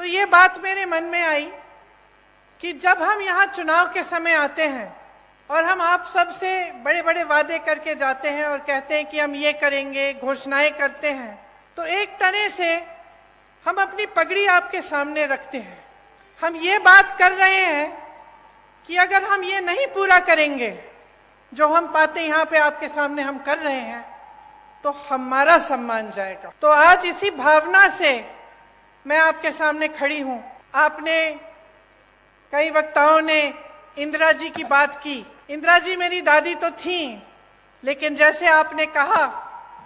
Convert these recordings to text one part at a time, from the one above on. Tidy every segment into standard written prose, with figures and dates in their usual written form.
ये बात मेरे मन में आई कि जब हम यहाँ चुनाव के समय आते हैं और हम आप सबसे बड़े बड़े वादे करके जाते हैं और कहते हैं कि हम ये करेंगे, घोषणाएं करते हैं, तो एक तरह से हम अपनी पगड़ी आपके सामने रखते हैं। हम ये बात कर रहे हैं कि अगर हम ये नहीं पूरा करेंगे जो हम पाते यहाँ पे आपके सामने हम कर रहे हैं, तो हमारा सम्मान जाएगा। तो आज इसी भावना से मैं आपके सामने खड़ी हूँ। आपने, कई वक्ताओं ने इंदिरा जी की बात की। इंदिरा जी मेरी दादी तो थी, लेकिन जैसे आपने कहा,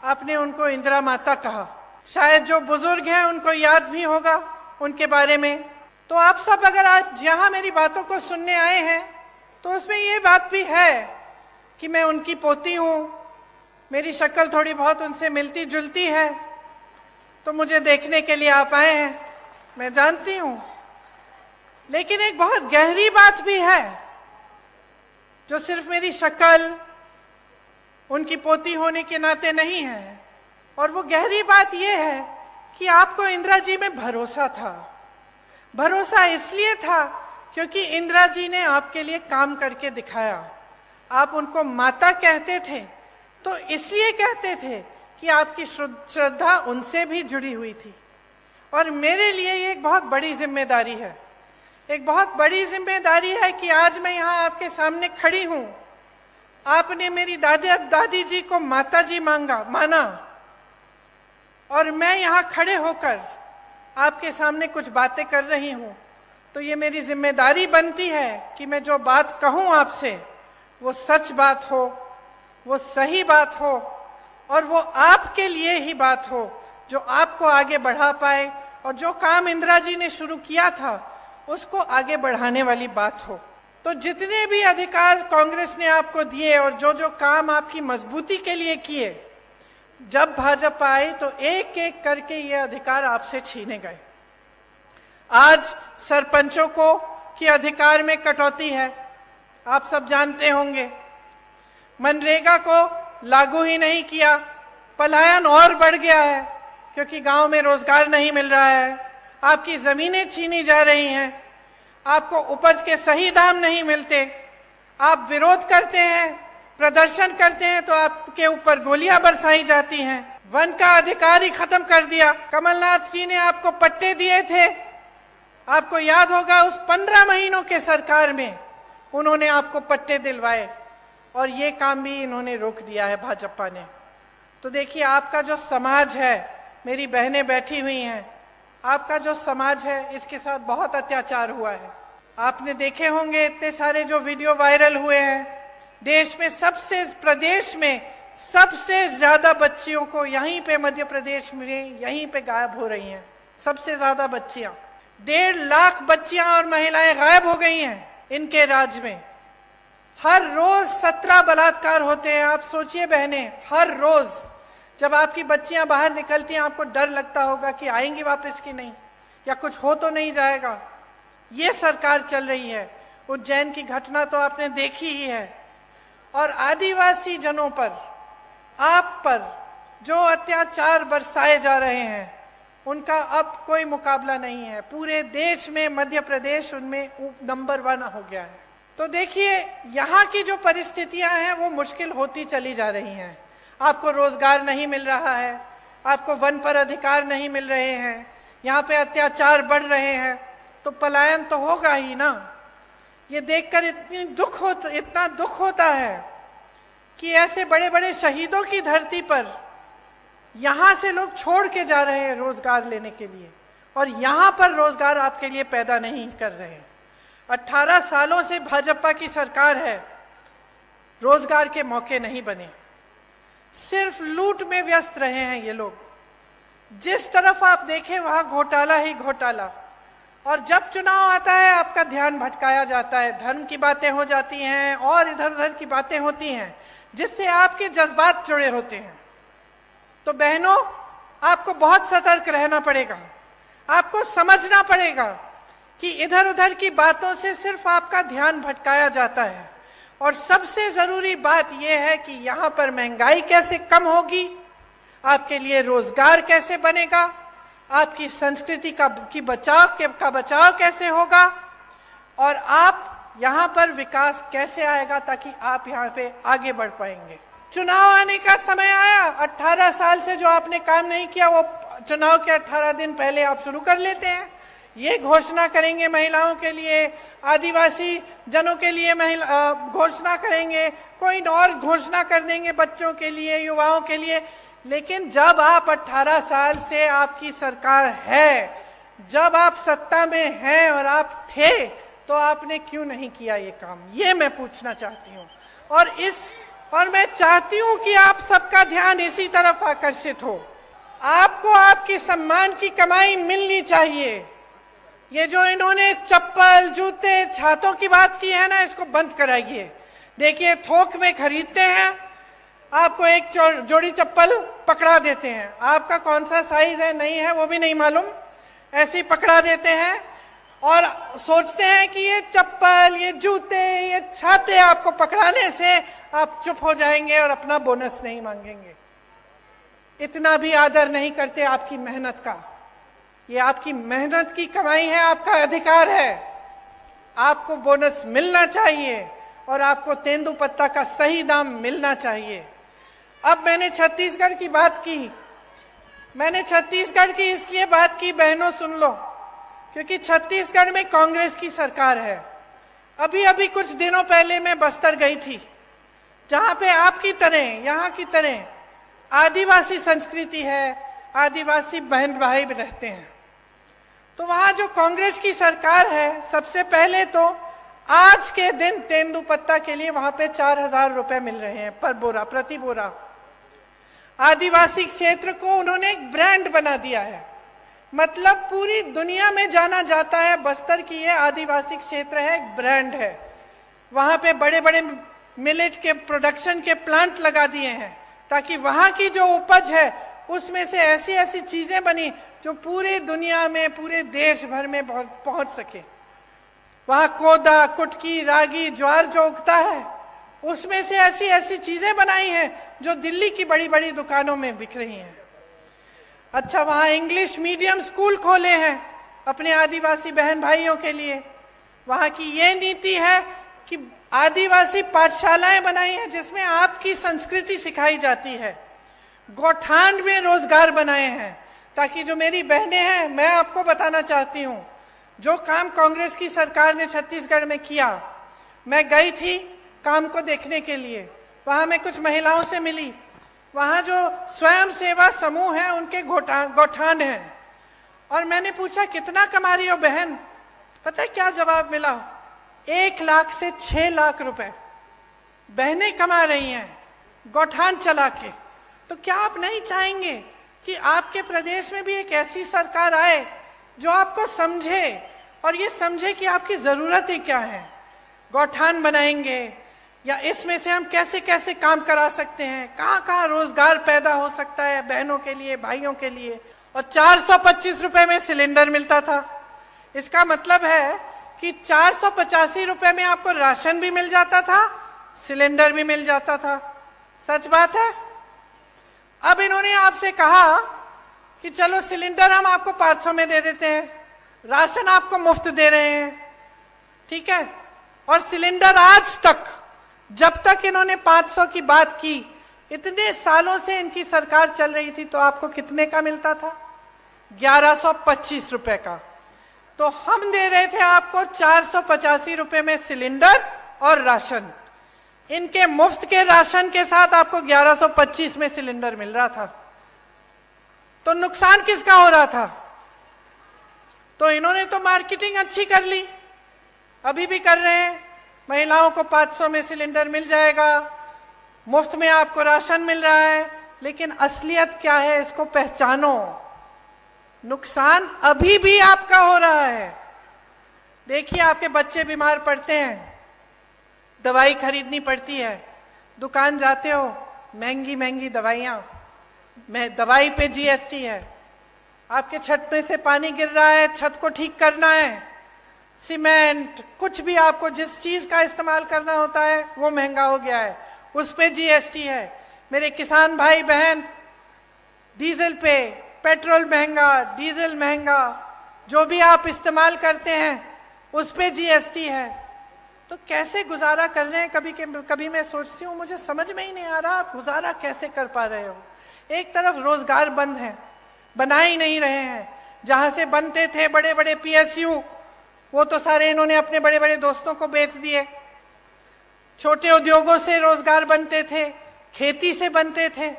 आपने उनको इंदिरा माता कहा। शायद जो बुजुर्ग हैं उनको याद भी होगा उनके बारे में। तो आप सब अगर आज यहाँ मेरी बातों को सुनने आए हैं, तो उसमें ये बात भी है कि मैं उनकी पोती हूँ, मेरी शक्ल थोड़ी बहुत उनसे मिलती जुलती है, तो मुझे देखने के लिए आप आए हैं, मैं जानती हूँ। लेकिन एक बहुत गहरी बात भी है जो सिर्फ मेरी शक्ल, उनकी पोती होने के नाते नहीं है, और वो गहरी बात ये है कि आपको इंदिरा जी में भरोसा था। भरोसा इसलिए था क्योंकि इंदिरा जी ने आपके लिए काम करके दिखाया। आप उनको माता कहते थे तो इसलिए कहते थे कि आपकी श्रद्धा उनसे भी जुड़ी हुई थी। और मेरे लिए ये एक बहुत बड़ी जिम्मेदारी है, एक बहुत बड़ी जिम्मेदारी है कि आज मैं यहाँ आपके सामने खड़ी हूँ। आपने मेरी दादी जी को माता जी माना, और मैं यहाँ खड़े होकर आपके सामने कुछ बातें कर रही हूँ, तो ये मेरी जिम्मेदारी बनती है कि मैं जो बात कहूँ आपसे, वो सच बात हो, वो सही बात हो, और वो आपके लिए ही बात हो, जो आपको आगे बढ़ा पाए, और जो काम इंदिरा जी ने शुरू किया था उसको आगे बढ़ाने वाली बात हो। तो जितने भी अधिकार कांग्रेस ने आपको दिए और जो जो काम आपकी मजबूती के लिए किए, जब भाजपा आई तो एक एक करके ये अधिकार आपसे छीने गए। आज सरपंचों को की अधिकार में कटौती है, आप सब जानते होंगे। मनरेगा को लागू ही नहीं किया, पलायन और बढ़ गया है क्योंकि गांव में रोजगार नहीं मिल रहा है। आपकी जमीनें छीनी जा रही हैं, आपको उपज के सही दाम नहीं मिलते, आप विरोध करते हैं, प्रदर्शन करते हैं तो आपके ऊपर गोलियां बरसाई जाती हैं। वन का अधिकार ही खत्म कर दिया। कमलनाथ जी ने आपको पट्टे दिए थे, आपको याद होगा उस 15 महीनों के सरकार में उन्होंने आपको पट्टे दिलवाए, और ये काम भी इन्होंने रोक दिया है भाजपा ने। तो देखिए, आपका जो समाज है, मेरी बहनें बैठी हुई हैं, आपका जो समाज है इसके साथ बहुत अत्याचार हुआ है। आपने देखे होंगे इतने सारे जो वीडियो वायरल हुए हैं। देश में प्रदेश में सबसे ज्यादा बच्चियों को यहीं पे, मध्य प्रदेश में यहीं पे गायब हो रही हैं। सबसे ज्यादा बच्चियां, 1.5 लाख बच्चियां और महिलाएं गायब हो गई हैं इनके राज्य में। हर रोज 17 बलात्कार होते हैं। आप सोचिए बहनें, हर रोज जब आपकी बच्चियां बाहर निकलती हैं, आपको डर लगता होगा कि आएंगी वापस कि नहीं, या कुछ हो तो नहीं जाएगा। ये सरकार चल रही है। उज्जैन की घटना तो आपने देखी ही है। और आदिवासी जनों पर, आप पर जो अत्याचार बरसाए जा रहे हैं, उनका अब कोई मुकाबला नहीं है। पूरे देश में मध्य प्रदेश उनमें नंबर 1 हो गया है। तो देखिए, यहाँ की जो परिस्थितियां हैं वो मुश्किल होती चली जा रही हैं। आपको रोजगार नहीं मिल रहा है, आपको वन पर अधिकार नहीं मिल रहे हैं, यहाँ पे अत्याचार बढ़ रहे हैं, तो पलायन तो होगा ही ना। ये देखकर इतना दुख होता है कि ऐसे बड़े बड़े शहीदों की धरती पर यहाँ से लोग छोड़ के जा रहे हैं रोजगार लेने के लिए, और यहाँ पर रोजगार आपके लिए पैदा नहीं कर रहे हैं। 18 सालों से भाजपा की सरकार है, रोजगार के मौके नहीं बने, सिर्फ लूट में व्यस्त रहे हैं ये लोग। जिस तरफ आप देखें वहां घोटाला ही घोटाला, और जब चुनाव आता है आपका ध्यान भटकाया जाता है, धर्म की बातें हो जाती हैं और इधर उधर की बातें होती हैं जिससे आपके जज्बात जुड़े होते हैं। तो बहनों, आपको बहुत सतर्क रहना पड़ेगा, आपको समझना पड़ेगा कि इधर उधर की बातों से सिर्फ आपका ध्यान भटकाया जाता है। और सबसे जरूरी बात यह है कि यहाँ पर महंगाई कैसे कम होगी, आपके लिए रोजगार कैसे बनेगा, आपकी संस्कृति का बचाव कैसे होगा, और आप यहाँ पर विकास कैसे आएगा ताकि आप यहाँ पे आगे बढ़ पाएंगे। चुनाव आने का समय आया, 18 साल से जो आपने काम नहीं किया वो चुनाव के 18 दिन पहले आप शुरू कर लेते हैं। ये घोषणा करेंगे महिलाओं के लिए, आदिवासी जनों के लिए घोषणा करेंगे, कोई और घोषणा कर देंगे बच्चों के लिए, युवाओं के लिए। लेकिन जब आप 18 साल से आपकी सरकार है, जब आप सत्ता में हैं और आप थे, तो आपने क्यों नहीं किया ये काम, ये मैं पूछना चाहती हूँ। और मैं चाहती हूँ कि आप सबका ध्यान इसी तरफ आकर्षित हो। आपको आपकी सम्मान की कमाई मिलनी चाहिए। ये जो इन्होंने चप्पल, जूते, छातों की बात की है ना, इसको बंद कराइए। देखिए, थोक में खरीदते हैं, आपको एक जोड़ी चप्पल पकड़ा देते हैं, आपका कौन सा साइज है नहीं है वो भी नहीं मालूम, ऐसे ही पकड़ा देते हैं और सोचते हैं कि ये चप्पल, ये जूते, ये छाते आपको पकड़ाने से आप चुप हो जाएंगे और अपना बोनस नहीं मांगेंगे। इतना भी आदर नहीं करते आपकी मेहनत का। ये आपकी मेहनत की कमाई है, आपका अधिकार है। आपको बोनस मिलना चाहिए और आपको तेंदुपत्ता का सही दाम मिलना चाहिए। अब मैंने छत्तीसगढ़ की बात की, मैंने छत्तीसगढ़ की इसलिए बात की, बहनों सुन लो, क्योंकि छत्तीसगढ़ में कांग्रेस की सरकार है। अभी अभी कुछ दिनों पहले मैं बस्तर गई थी, जहां पे आपकी तरह, यहाँ की तरह आदिवासी संस्कृति है, आदिवासी बहन भाई रहते हैं। तो वहां जो कांग्रेस की सरकार है, सबसे पहले तो आज के दिन तेंदुपत्ता के लिए वहां पे 4,000 रुपए मिल रहे हैं पर बोरा, प्रति बोरा। आदिवासी क्षेत्र को उन्होंने एक ब्रांड बना दिया है, मतलब पूरी दुनिया में जाना जाता है बस्तर की ये आदिवासी क्षेत्र है, एक ब्रांड है। वहां पे बड़े बड़े मिलेट के प्रोडक्शन के प्लांट लगा दिए हैं ताकि वहां की जो उपज है उसमें से ऐसी ऐसी चीजें बनी जो पूरी दुनिया में, पूरे देश भर में पहुंच सके। वहां कोदा, कुटकी, रागी, ज्वार जो उगता है उसमें से ऐसी ऐसी चीजें बनाई हैं जो दिल्ली की बड़ी बड़ी दुकानों में बिक रही हैं। अच्छा, वहां इंग्लिश मीडियम स्कूल खोले हैं अपने आदिवासी बहन भाइयों के लिए। वहां की ये नीति है कि आदिवासी पाठशालाएं बनाई हैं जिसमें आपकी संस्कृति सिखाई जाती है। गौठान में रोजगार बनाए हैं ताकि जो मेरी बहनें हैं, मैं आपको बताना चाहती हूं, जो काम कांग्रेस की सरकार ने छत्तीसगढ़ में किया, मैं गई थी काम को देखने के लिए। वहां मैं कुछ महिलाओं से मिली, वहां जो स्वयं सेवा समूह है उनके गौठान हैं, और मैंने पूछा कितना कमा रही हो बहन? पता है क्या जवाब मिला? 1 लाख से 6 लाख रुपए बहनें कमा रही हैं गौठान चला के। तो क्या आप नहीं चाहेंगे कि आपके प्रदेश में भी एक ऐसी सरकार आए जो आपको समझे और ये समझे कि आपकी जरूरतें क्या है? गौठान बनाएंगे या इसमें से हम कैसे कैसे काम करा सकते हैं, कहाँ कहाँ रोजगार पैदा हो सकता है बहनों के लिए, भाइयों के लिए। और 425 रुपए में सिलेंडर मिलता था। इसका मतलब है कि 485 रुपए में आपको राशन भी मिल जाता था, सिलेंडर भी मिल जाता था। सच बात है। अब इन्होंने आपसे कहा कि चलो सिलेंडर हम आपको 500 में दे देते हैं, राशन आपको मुफ्त दे रहे हैं, ठीक है। और सिलेंडर आज तक, जब तक इन्होंने 500 की बात की, इतने सालों से इनकी सरकार चल रही थी, तो आपको कितने का मिलता था? 1125 रुपए का। तो हम दे रहे थे आपको 485 रुपए में सिलेंडर और राशन। इनके मुफ्त के राशन के साथ आपको 1125 में सिलेंडर मिल रहा था। तो नुकसान किसका हो रहा था? तो इन्होंने तो मार्केटिंग अच्छी कर ली, अभी भी कर रहे हैं, महिलाओं को 500 में सिलेंडर मिल जाएगा, मुफ्त में आपको राशन मिल रहा है। लेकिन असलियत क्या है, इसको पहचानो। नुकसान अभी भी आपका हो रहा है। देखिए, आपके बच्चे बीमार पड़ते हैं, दवाई खरीदनी पड़ती है, दुकान जाते हो, महंगी महंगी दवाइयां, दवाई पे जीएसटी है। आपके छत में से पानी गिर रहा है, छत को ठीक करना है, सीमेंट, कुछ भी आपको जिस चीज का इस्तेमाल करना होता है वो महंगा हो गया है, उस पे जीएसटी है। मेरे किसान भाई बहन डीजल पे, पेट्रोल महंगा, डीजल महंगा, जो भी आप इस्तेमाल करते हैं उस पे जीएसटी है। तो कैसे गुजारा कर रहे हैं? कभी मैं सोचती हूँ, मुझे समझ में ही नहीं आ रहा आप गुजारा कैसे कर पा रहे हो। एक तरफ रोजगार बंद है, बना ही नहीं रहे हैं। जहां से बनते थे बड़े बड़े पीएसयू, वो तो सारे इन्होंने अपने बड़े बड़े दोस्तों को बेच दिए। छोटे उद्योगों से रोजगार बनते थे, खेती से बनते थे,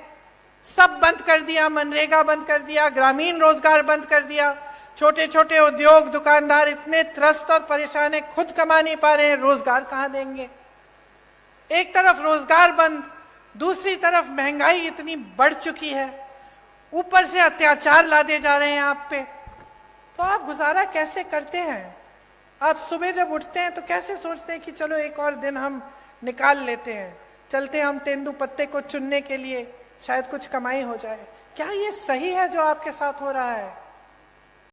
सब बंद कर दिया। मनरेगा बंद कर दिया, ग्रामीण रोजगार बंद कर दिया। छोटे छोटे उद्योग दुकानदार इतने त्रस्त और परेशान है, खुद कमा नहीं पा रहे हैं, रोजगार कहां देंगे। एक तरफ रोजगार बंद, दूसरी तरफ महंगाई इतनी बढ़ चुकी है, ऊपर से अत्याचार लादे जा रहे हैं आप पे। तो आप गुजारा कैसे करते हैं? आप सुबह जब उठते हैं तो कैसे सोचते हैं कि चलो एक और दिन हम निकाल लेते हैं, चलते हम तेंदू पत्ते को चुनने के लिए, शायद कुछ कमाई हो जाए। क्या ये सही है जो आपके साथ हो रहा है?